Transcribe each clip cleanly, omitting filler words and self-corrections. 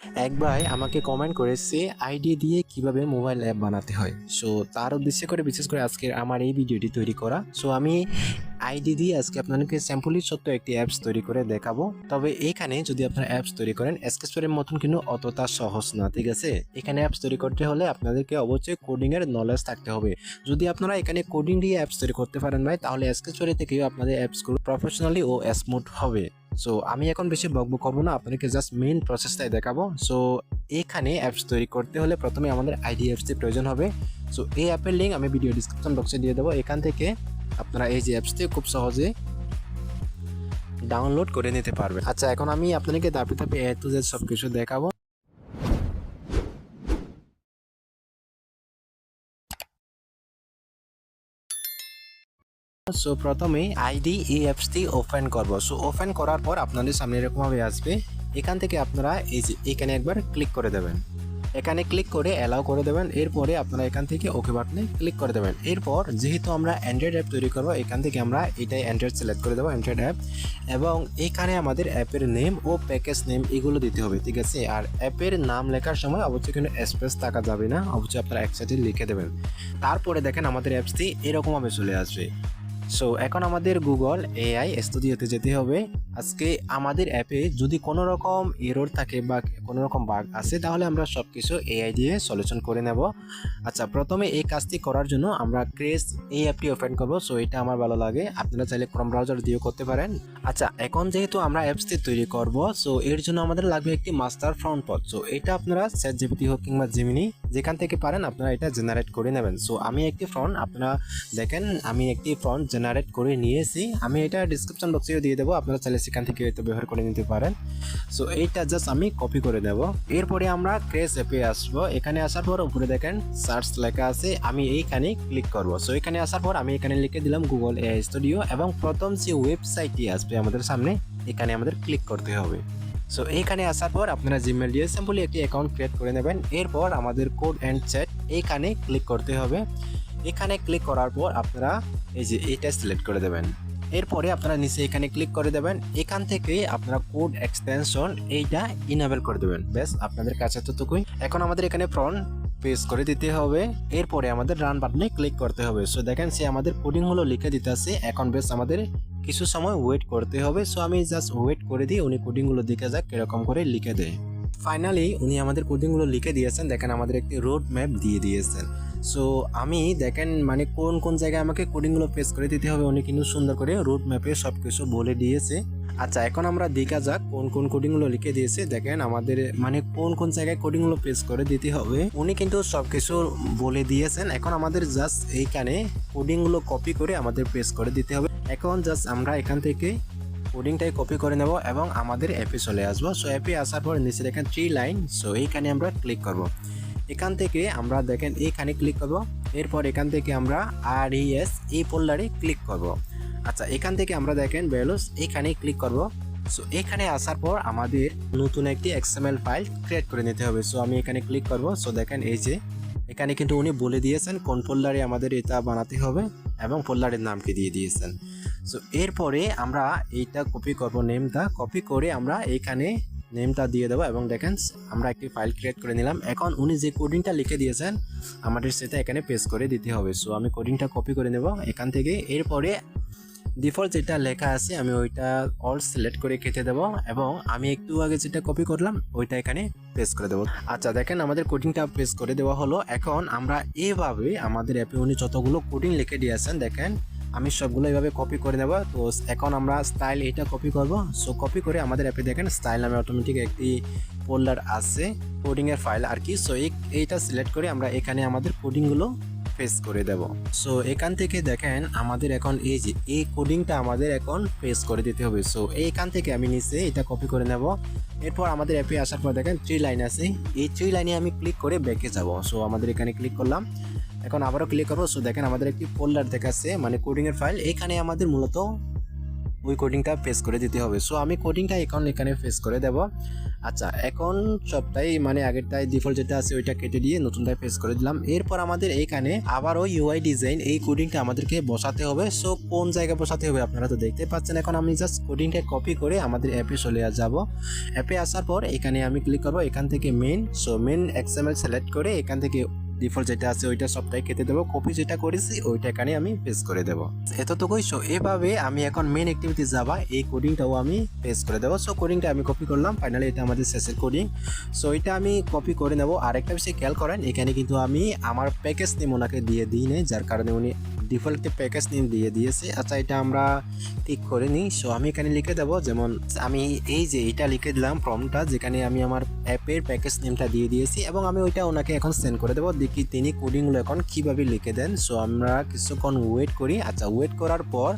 এক ভাই আমাকে কমেন্ট করেছে আইডি দিয়ে কিভাবে মোবাইল অ্যাপ বানাতে হয়। সো তার উদ্দেশ্যে করে বিশেষ করে আজকের আমার এই ভিডিওটি তৈরি করা। সো আমি আইডি দিয়ে আজকে আপনাদেরকে স্যাম্পলি ছোট্ট একটি অ্যাপস তৈরি করে দেখাবো। তবে এখানে যদি আপনারা অ্যাপস তৈরি করেন স্কেচের মতন কিন্তু অতটা সহজ না, ঠিক আছে? এখানে অ্যাপস তৈরি করতে হলে আপনাদেরকে অবশ্যই কোডিং এর নলেজ থাকতে হবে। যদি আপনারা এখানে কোডিং দিয়ে অ্যাপস তৈরি করতে পারেন ভাই, তাহলে স্কেচের থেকেও আপনাদের অ্যাপসগুলো প্রফেশনালি ও স্মুথ হবে। সো আমি এখন বেশি বকবক করবো না, আপনাদেরকে জাস্ট মেইন প্রসেসটাই দেখাবো। সো এখানে অ্যাপস তৈরি করতে হলে প্রথমে আমাদের আইডি অ্যাপসটি প্রয়োজন হবে। সো এই অ্যাপের লিঙ্ক আমি ভিডিও ডিসক্রিপশন বক্সে দিয়ে দেবো। এখান থেকে আপনারা এই যে অ্যাপসটি খুব সহজে ডাউনলোড করে নিতে পারবেন। আচ্ছা, এখন আমি আপনাদেরকে ধাপে ধাপে এ টু জেড সব কিছু দেখাবো। সো প্রথমে আইডি এই অ্যাপসটি ওপেন করব। সো ওপেন করার পর আপনাদের সামনে এরকমভাবে আসবে। এখান থেকে আপনারা এই যে এখানে একবার ক্লিক করে দেবেন। এখানে ক্লিক করে অ্যালাউ করে দেবেন। এরপরে আপনারা এখান থেকে ওকে বাটনে ক্লিক করে দেবেন। এরপর যেহেতু আমরা অ্যান্ড্রয়েড অ্যাপ তৈরি করবো, এখান থেকে আমরা এটাই অ্যান্ড্রয়েড সিলেক্ট করে দেবো, অ্যান্ড্রয়েড অ্যাপ। এবং এখানে আমাদের অ্যাপের নেম ও প্যাকেজ নেম এগুলো দিতে হবে, ঠিক আছে? আর অ্যাপের নাম লেখার সময় অবশ্যই কিন্তু স্পেস থাকা যাবে না, অবশ্যই আপনারা একসাথে লিখে দেবেন। তারপরে দেখেন আমাদের অ্যাপসটি এরকমভাবে চলে আসবে। সো এখন আমাদের গুগল এআই স্টুডিওতে যেতে হবে। আজকে আমাদের অ্যাপে যদি কোনো রকম এরর থাকে বা কোনো রকম বাগ আছে, তাহলে আমরা সব কিছু এআই দিয়ে সলিউশন করে নেব। আচ্ছা, প্রথমে এই কাজটি করার জন্য আমরা ক্রেজ এই অ্যাপটি ওপেন করব। সো এটা আমার ভালো লাগে, আপনারা চাইলে ক্রোম ব্রাউজার দিয়েও করতে পারেন। আচ্ছা, এখন যেহেতু আমরা অ্যাপসটি তৈরি করব, সো এর জন্য আমাদের লাগবে একটি মাস্টার ফ্রন্ট পথ। সো এটা আপনারা চ্যাটজিপিটি হোক কিংবা জেমিনি, যেখান থেকে পারেন আপনারা এটা জেনারেট করে নেবেন। সো আমি একটি ফ্রন্ট, আপনারা দেখেন আমি একটি ফ্রন্ট জেনারেট করে নিয়েছি। আমি এটা ডিসক্রিপশন বক্সেও দিয়ে দেবো, আপনারা চাইলে সেখান থেকে এটা ব্যবহার করে নিতে পারেন। সো এইটা জাস্ট আমি কপি করে দেব। এরপরে আমরা ক্রেজ অ্যাপে আসবো। এখানে আসার পর উপরে দেখেন সার্চ লেখা আছে, আমি এইখানে ক্লিক করব। সো এখানে আসার পর আমি এখানে লিখে দিলাম গুগল এআই স্টুডিও, এবং প্রথম যে ওয়েবসাইটটি আসবে আমাদের সামনে, এখানে আমাদের ক্লিক করতে হবে। সো এইখানে আসার পর আপনারা জিমেল দিয়ে সিম্পলি একটি অ্যাকাউন্ট ক্রিয়েট করে নেবেন। এরপর আমাদের কোড অ্যান্ড চ্যাট এইখানে ক্লিক করতে হবে। এখানে ক্লিক করার পর আপনারা এই যে এইটা সিলেক্ট করে দেবেন। এরপরে আপনারা নিচে এখানে ক্লিক করে দেবেন। এখান থেকে আপনারা কোড এক্সটেনশন এইটা ইনেবল করে দেবেন। বেশ, আপনাদের কাছে ততটুকুই। এখন আমাদের এখানে ফ্রন্ট পেজ করে দিতে হবে। এরপরে আমাদের রান বাটনে ক্লিক করতে হবে। সো দেখেন সে আমাদের কোডিং গুলো লিখে দিতে আছে। এখন বেশ আমাদের কিছু সময় ওয়েট করতে হবে। সো আমি জাস্ট ওয়েট করে দিই, উনি কোডিং গুলো দেখে যাক কিরকম করে লিখে দেয়। ফাইনালি উনি আমাদের কোডিংগুলো লিখে দিয়েছেন। দেখেন আমাদের একটি রোড ম্যাপ দিয়ে দিয়েছেন। সো আমি দেখেন মানে কোন কোন জায়গায় আমাকে কোডিংগুলো পেস্ট করে দিতে হবে, উনি কিন্তু সুন্দর করে রোড ম্যাপে সব কিছু বলে দিয়েছে। আচ্ছা, এখন আমরা দেখা যাক কোন কোন কোডিংগুলো লিখে দিয়েছে। দেখেন আমাদের মানে কোন কোন জায়গায় কোডিংগুলো পেস্ট করে দিতে হবে উনি কিন্তু সব কিছু বলে দিয়েছেন। এখন আমাদের জাস্ট এইখানে কোডিংগুলো কপি করে আমাদের পেস্ট করে দিতে হবে। এখন জাস্ট আমরা এখান থেকে কোডিংটাই কপি করে নেব এবং আমাদের অ্যাপে চলে আসবো। সো অ্যাপে আসার পর নিচে দেখেন 3 লাইন, সো এইখানে আমরা ক্লিক করব। এখান থেকে আমরা দেখেন এইখানে ক্লিক করব। এরপর এখান থেকে আমরা RES এই ফোল্ডারে ক্লিক করব। আচ্ছা, এখান থেকে আমরা দেখেন ভ্যালুস এইখানে ক্লিক করব। সো এখানে আসার পর আমাদের নতুন একটি XML ফাইল ক্রিয়েট করে নিতে হবে। সো আমি এখানে ক্লিক করব। সো দেখেন এই যে এখানে কিন্তু উনি বলে দিয়েছেন কোন ফোল্ডারে আমাদের এটা বানাতে হবে এবং ফোল্ডারের নাম কি দিয়ে দিয়েছেন। সো এরপরে আমরা এইটা কপি করব, নেমটা কপি করে আমরা এইখানে নেমটা দিয়ে দেবো এবং দেখেন আমরা একটি ফাইল ক্রিয়েট করে নিলাম। এখন উনি যে কোডিংটা লিখে দিয়েছেন আমাদের সেটা এখানে পেস্ট করে দিতে হবে। সো আমি কোডিংটা কপি করে নেব এখান থেকে। এরপরে ডিফল্ট যেটা লেখা আছে আমি ওইটা অল সিলেক্ট করে কেটে দেবো এবং আমি একটু আগে যেটা কপি করলাম ওইটা এখানে পেস্ট করে দেবো। আচ্ছা, দেখেন আমাদের কোডিংটা পেস্ট করে দেওয়া হলো। এখন আমরা এইভাবে আমাদের অ্যাপে উনি যতগুলো কোডিং লিখে দিয়েছেন দেখেন আমি সবগুলো এইভাবে কপি করে নেব। তো এখন আমরা স্টাইল এটা কপি করব। সো কপি করে আমাদের অ্যাপে দেখেন স্টাইল নামে অটোমেটিক একটি ফোল্ডার আছে কোডিংয়ের ফাইল আর কি। সো এইটা সিলেক্ট করে আমরা এখানে আমাদের কোডিংগুলো পেস্ট করে দেব। সো এখান থেকে দেখেন আমাদের এখন এই যে এই কোডিংটা আমাদের এখন পেস্ট করে দিতে হবে। সো এইখান থেকে আমি নিচে এটা কপি করে নেব। এরপর আমাদের অ্যাপে আসার পর দেখেন 3 লাইন আছে, এই 3 লাইনে আমি ক্লিক করে ব্যাকে যাব। সো আমাদের এখানে ক্লিক করলাম, এখন আবারও ক্লিক করবো। সো দেখেন আমাদের একটি ফোল্ডার দেখাচ্ছে মানে কোডিংয়ের ফাইল, এখানে আমাদের মূলত ওই কোডিংটা পেস্ট করে দিতে হবে। সো আমি কোডিংটা এখন এখানে পেস্ট করে দেব। আচ্ছা, এখন সবটাই মানে আগেরটাই ডিফল্ট যেটা আছে ওইটা কেটে দিয়ে নতুনটায় পেস্ট করে দিলাম। এরপর আমাদের এইখানে আবারও ইউআই ডিজাইন এই কোডিংটা আমাদেরকে বসাতে হবে। সো কোন জায়গায় বসাতে হবে আপনারা তো দেখতে পাচ্ছেন। এখন আমি জাস্ট কোডিংটা কপি করে আমাদের অ্যাপে চলে যাব। অ্যাপে আসার পর এখানে আমি ক্লিক করব, এখান থেকে main, so main XML select করে এখান থেকে ডিফল্ট যেটা আছে ওইটা সবটাই কেটে দেবো, কপি যেটা করেছি ওইটা এখানে আমি পেস্ট করে দেবো। এতটুকুই। সো এভাবে আমি এখন মেন অ্যাক্টিভিটি যাবা এই কোডিংটাও আমি পেস্ট করে দেবো। সো কোডিংটা আমি কপি করলাম, ফাইনালি এটা আমাদের শেষের কোডিং। সো এটা আমি কপি করে নেব। আরেকটা বিষয় খেয়াল করেন, এখানে কিন্তু আমি আমার প্যাকেজ নেম ওনাকে দিয়ে দিই নাই, যার কারণে উনি ডিফল্ট প্যাকেজ নেম দিয়ে দিয়েছে। আচ্ছা, এটা আমরা ঠিক করে নিই। সো আমি এখানে লিখে দেবো, যেমন আমি এই যে এটা লিখে দিলাম প্রম্পটটা, যেখানে আমি আমার অ্যাপের প্যাকেজ নেমটা দিয়ে দিয়েছি এবং আমি ওইটা ওনাকে এখন সেন্ড করে দেবো। দেখি তিনি কোডিংগুলো এখন কীভাবে লিখে দেন। সো আমরা কিছুক্ষণ ওয়েট করি। আচ্ছা, ওয়েট করার পর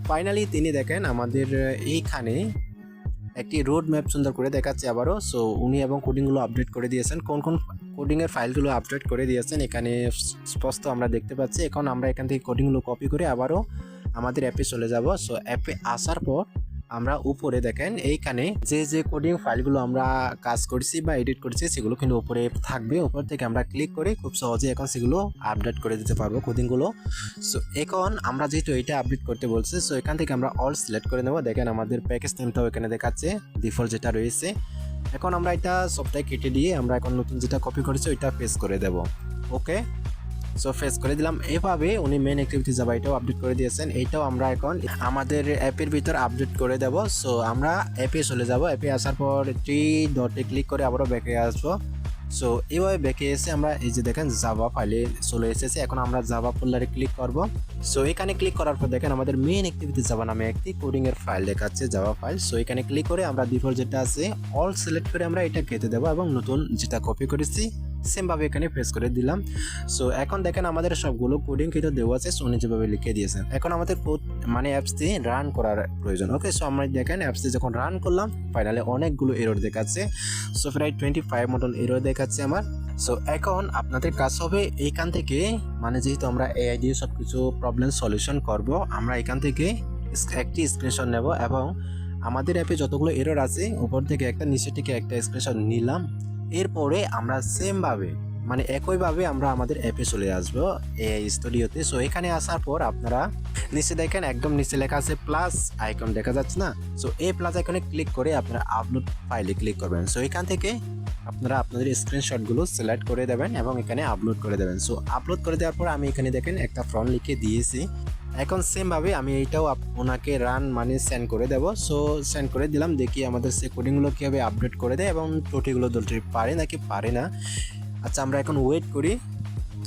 ফাইনালি তিনি দেখেন আমাদের এইখানে একটি রোড ম্যাপ সুন্দর করে দেখাচ্ছে আবারও। সো উনি এবং কোডিংগুলো আপডেট করে দিয়েছেন, কোন কোন কোডিংয়ের ফাইলগুলো আপডেট করে দিয়েছেন এখানে স্পষ্ট আমরা দেখতে পাচ্ছি। এখন আমরা এখান থেকে কোডিংগুলো কপি করে আবারও আমাদের অ্যাপে চলে যাব। সো অ্যাপে আসার পর আমরা উপরে দেখেন এইখানে যে যে কোডিং ফাইলগুলো আমরা কাজ করছি বা এডিট করছি সেগুলো কিন্তু উপরে থাকবে। উপর থেকে আমরা ক্লিক করে খুব সহজে এখন সেগুলো আপডেট করে দিতে পারবো কোডিংগুলো। সো এখন আমরা যেহেতু এটা আপডেট করতে বলছি, সো এখান থেকে আমরা অল সিলেক্ট করে নেব। দেখেন আমাদের প্যাকেজ নেমটাও এখানে দেখাচ্ছে ডিফল্ট যেটা রয়েছে। এখন আমরা এটা সবটাই কেটে দিয়ে আমরা এখন নতুন যেটা কপি করেছি ওইটা পেস্ট করে দেব। ওকে, সো ফেস করে দিলাম। এভাবে উনি মেন অ্যাক্টিভিটি যাবা এটাও আপডেট করে দিয়েছেন, এইটাও আমরা এখন আমাদের অ্যাপের ভিতর আপডেট করে দেব। সো আমরা অ্যাপে চলে যাব। অ্যাপে আসার পর থ্রি ডটে ক্লিক করে আবারও ব্যাকে আসবো। সো এইভাবে ব্যাকে এসে আমরা এই যে দেখেন জাভা ফাইলে চলে এসেছে। এখন আমরা জাভা ফোল্ডারে ক্লিক করব। সো এখানে ক্লিক করার পর দেখেন আমাদের মেন অ্যাক্টিভিটি জাভা নামে একটি কোডিং এর ফাইল দেখাচ্ছে, জাভা ফাইল। সো এখানে ক্লিক করে আমরা ডিফল্ট যেটা আছে অল সিলেক্ট করে আমরা এটা কেটে দেবো এবং নতুন যেটা কপি করেছি সেমভাবে এখানে পেস্ট করে দিলাম। সো এখন দেখেন আমাদের সবগুলো কোডিং কিন্তু দেওয়া আছে, উনি যেভাবে লিখে দিয়েছেন। এখন আমাদের কোড মানে অ্যাপসটি রান করার প্রয়োজন। ওকে, সো আমরা দেখেন অ্যাপসটি যখন রান করলাম ফাইনালি অনেকগুলো এরর দেখাচ্ছে। সো প্রায় 25 মতন এরর দেখাচ্ছে আমার। সো এখন আপনাদের কাজ হবে এইখান থেকে, মানে যেহেতু আমরা এআই দিয়ে সব কিছু প্রবলেম সলিউশন করব, আমরা এখান থেকে একটি স্ক্রিনশট নেব এবং আমাদের অ্যাপে যতগুলো এরর আছে উপর থেকে একটা নিচে থেকে একটা স্ক্রিনশট নিলাম। এরপরে আমরা সেমভাবে মানে একইভাবে আমরা আমাদের অ্যাপে চলে আসবো এআই স্টুডিওতে। সো এখানে আসার পর আপনারা নিচে দেখেন একদম নিচে লেখা আছে প্লাস আইকন দেখা যাচ্ছে না। সো এই প্লাস আইকনে ক্লিক করে আপনারা আপলোড ফাইলে ক্লিক করবেন। সো এখান থেকে আপনারা আপনাদের স্ক্রিনশটগুলো সিলেক্ট করে দেবেন এবং এখানে আপলোড করে দেবেন। সো আপলোড করে দেওয়ার পর আমি এখানে দেখেন একটা ফ্রন্ট লিখে দিয়েছি। এখন সেমভাবে আমি এইটাও ওনাকে রান মানে সেন্ড করে দেব। সো সেন্ড করে দিলাম, দেখি আমাদের সে কোডিংগুলো কীভাবে আপডেট করে দেয় এবং ত্রুটিগুলো ধরতে পারে নাকি পারে না। আচ্ছা, আমরা এখন ওয়েট করি।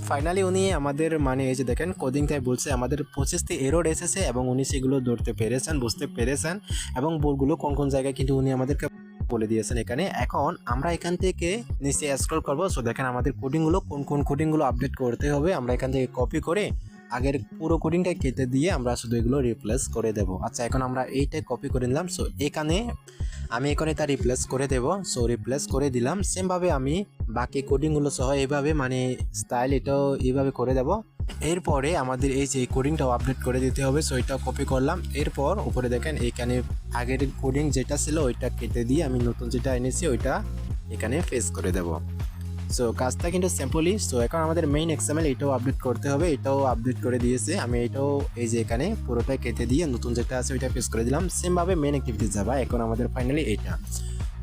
ফাইনালি উনি আমাদের মানে এই যে দেখেন কোডিংটাই বলছে আমাদের 25টি এরর এসেছে এবং উনি সেগুলো ধরতে পেরেছেন, বুঝতে পেরেছেন এবং ভুলগুলো কোন কোন জায়গায় কিন্তু উনি আমাদেরকে বলে দিয়েছেন এখানে। এখন আমরা এখান থেকে নিচে স্ক্রল করব। সো দেখেন আমাদের কোডিংগুলো কোন কোন কোডিংগুলো আপডেট করতে হবে আমরা এখান থেকে কপি করে আগের পুরো কোডিংটা কেটে দিয়ে আমরা শুধু এগুলো রিপ্লেস করে দেব। আচ্ছা, এখন আমরা এইটাই কপি করে নিলাম। সো এখানে আমি এখানে তা রিপ্লেস করে দেব। সো রিপ্লেস করে দিলাম। সেমভাবে আমি বাকি কোডিংগুলো সহ এইভাবে মানে স্টাইল এটাও এইভাবে করে দেব। এরপরে আমাদের এই যে কোডিংটাও আপডেট করে দিতে হবে। সো এটাও কপি করলাম। এরপর উপরে দেখেন এইখানে আগের কোডিং যেটা ছিল ওইটা কেটে দিয়ে আমি নতুন যেটা এনেছি ওইটা এখানে পেস্ট করে দেব। সো কাজটা কিন্তু সিম্পলি। সো এখন আমাদের মেইন এক্সএমএল এটাও আপডেট করতে হবে, এটাও আপডেট করে দিয়েছে। আমি এটাও এই যে এখানে পুরোটাই কেটে দিয়ে নতুন যেটা আছে ওইটা পেস্ট করে দিলাম। সেমভাবে মেইন অ্যাক্টিভিটি যাবা। এখন আমাদের ফাইনালি এইটা।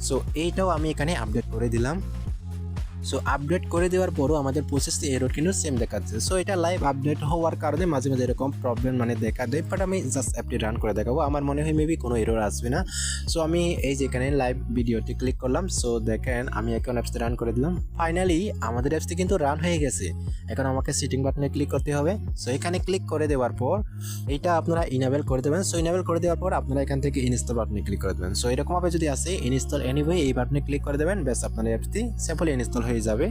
সো এইটাও আমি এখানে আপডেট করে দিলাম। সো আপডেট করে দেওয়ার পরও আমাদের 25টি এরর কিন্তু সেম দেখাচ্ছে। সো এটা লাইভ আপডেট হওয়ার কারণে মাঝে মাঝে এরকম প্রবলেম মানে দেখা দেয়, বাট আমি জাস্ট অ্যাপটি রান করে দেখাবো। আমার মনে হয় মেবি কোনো এরর আসবে না। সো আমি এই যে এখানে লাইভ ভিডিওটি ক্লিক করলাম। সো দেখেন আমি এখন অ্যাপসটি রান করে দিলাম। ফাইনালি আমাদের অ্যাপসটি কিন্তু রান হয়ে গেছে। এখন আমাকে সেটিং বাটনে ক্লিক করতে হবে। সো এখানে ক্লিক করে দেওয়ার পর এইটা আপনারা ইনেবল করে দেবেন। সো ইনেবল করে দেওয়ার পর আপনারা এখান থেকে ইনস্টল বাটনে ক্লিক করে দেবেন। সো এরকমভাবে যদি আসে ইনস্টল এনিওয়ে এই বাটনে ক্লিক করে দেবেন, ব্যাস আপনার অ্যাপসটি সিম্পলি ইনস্টল হয়ে যাবে।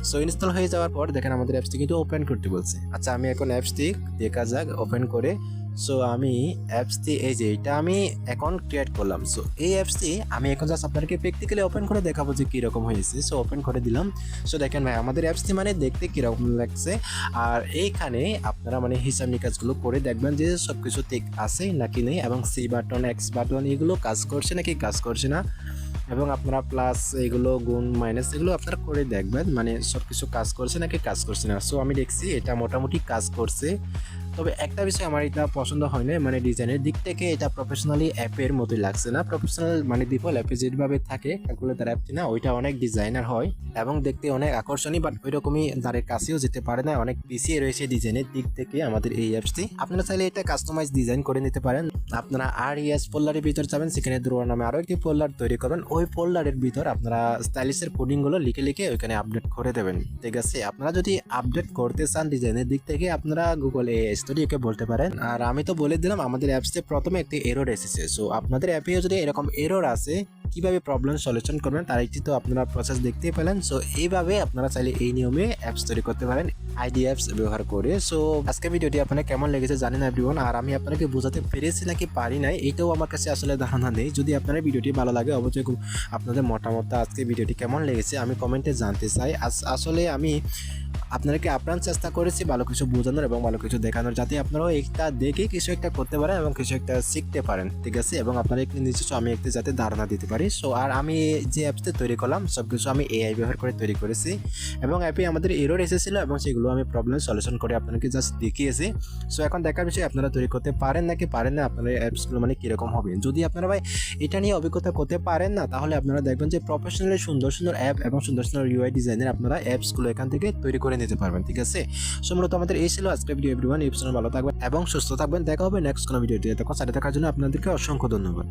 সো ইনস্টল হয়ে যাওয়ার পর দেখেন আমাদের অ্যাপসটি কিন্তু ওপেন করতে বলছে। আচ্ছা, আমি এখন অ্যাপসটি দেখা যাক ওপেন করে। সো আমি অ্যাপসটি এই যে এটা আমি এখন ক্রিয়েট করলাম। সো এই অ্যাপসটি আমি এখন জাস্ট আপনাদেরকে প্র্যাকটিক্যালি ওপেন করে দেখাবো যে কীরকম হয়েছে। সো ওপেন করে দিলাম। সো দেখেন ভাই আমাদের অ্যাপসটি মানে দেখতে কীরকম লাগছে। আর এইখানে আপনারা মানে হিসাব নিকাশগুলো করে দেখবেন যে সব কিছু ঠিক আছে নাকি নেই এবং সি বাটন এক্স বাটন এগুলো কাজ করছে নাকি কাজ করছে না। এবং আপনারা প্লাস এগুলো গুণ মাইনাস এগুলো আপনারা করে দেখবেন মানে সব কিছু কাজ করছে নাকি কাজ করছে না। সো আমি দেখছি এটা মোটামুটি কাজ করছে। তবে একটা বিষয় আমার এটা পছন্দ হয় না, মানে ডিজাইনের দিক থেকে এটা প্রফেশনালি অ্যাপের মতোই লাগছে না। প্রফেশনাল মানে ডিফল্ট অ্যাপে যেভাবে থাকে ক্যালকুলেটর অ্যাপটি না, ওইটা অনেক ডিজাইনার হয় এবং দেখতে অনেক আকর্ষণীয়, বাট ওই রকমই ধারের কাছেও যেতে পারে না, অনেক পিছিয়ে রয়েছে ডিজাইনের দিক থেকে আমাদের এই অ্যাপসটি। আপনারা চাইলে এটা কাস্টমাইজ ডিজাইন করে নিতে পারেন। আপনারা RES ফোল্ডারের ভিতর যাবেন, সেখানে দ্রোয়া নামে আরও একটি ফোল্ডার তৈরি করবেন। ওই ফোল্ডারের ভিতর আপনারা স্টাইলিশের কোডিংগুলো লিখে লিখে ওইখানে আপডেট করে দেবেন, ঠিক আছে। আপনারা যদি আপডেট করতে চান ডিজাইনের দিক থেকে আপনারা গুগল AI স্টুডিওকে বলতে পারেন। আর আমি তো বলে দিলাম আমাদের অ্যাপসে প্রথমে একটি এরর এসেছে। সো আপনাদের অ্যাপেও যদি এরকম এরর আসে, কিভাবে প্রবলেম সলিউশন করবেন তার একটি তো আপনারা প্রসেস দেখতেই পেলেন। সো এইভাবে আপনারা চাইলে এই নিয়মে অ্যাপস তৈরি করতে পারেন আইডি অ্যাপস ব্যবহার করে। সো আজকে ভিডিওটি আপনার কেমন লেগেছে জানি না এভরিওয়ান, আর আমি আপনাকে বোঝাতে পেরেছি নাকি পারি নাই এটাও আমার কাছে আসলে ধারণা নেই। যদি আপনার ভিডিওটি ভালো লাগে অবশ্যই আপনাদের মতামত আজকে ভিডিওটি কেমন লেগেছে আমি কমেন্টে জানতে চাই। আসলে আমি আপনাদেরকে আপ্রাণ চেষ্টা করেছি ভালো কিছু বোঝানোর এবং ভালো কিছু দেখানোর, যাতে আপনারাও এটা দেখে কিছু একটা করতে পারেন এবং কিছু একটা শিখতে পারেন, ঠিক আছে। এবং আপনারা একটি নিজস্ব আমি একটি যাতে ধারণা দিতে পারি। সো আর আমি যে অ্যাপসটি তৈরি করলাম সব কিছু আমি AI ব্যবহার করে তৈরি করেছি এবং অ্যাপে আমাদের এরর এসেছিলো এবং সেগুলো আমি প্রবলেম সলিউশন করে আপনাদেরকে জাস্ট দেখিয়েছি। সো এখন দেখার বিষয় আপনারা তৈরি করতে পারেন নাকি পারেন না, আপনার অ্যাপসগুলো মানে কীরকম হবে। যদি আপনারা ভাই এটা নিয়ে অভিজ্ঞতা করতে পারেন না, তাহলে আপনারা দেখবেন যে প্রফেশনালি সুন্দর সুন্দর অ্যাপ এবং সুন্দর সুন্দর UI ডিজাইনের আপনারা অ্যাপসগুলো এখান থেকে তৈরি করে নিতে পারবেন, ঠিক আছে। সো মূলত আমাদের এই ছিল আজকের ভিডিও এভরিওয়ান। এই ভালো থাকবেন এবং সুস্থ থাকবেন। দেখা হবে নেক্সট কোনো ভিডিওতে। তখন সাথে থাকার জন্য আপনাদেরকে অসংখ্য ধন্যবাদ।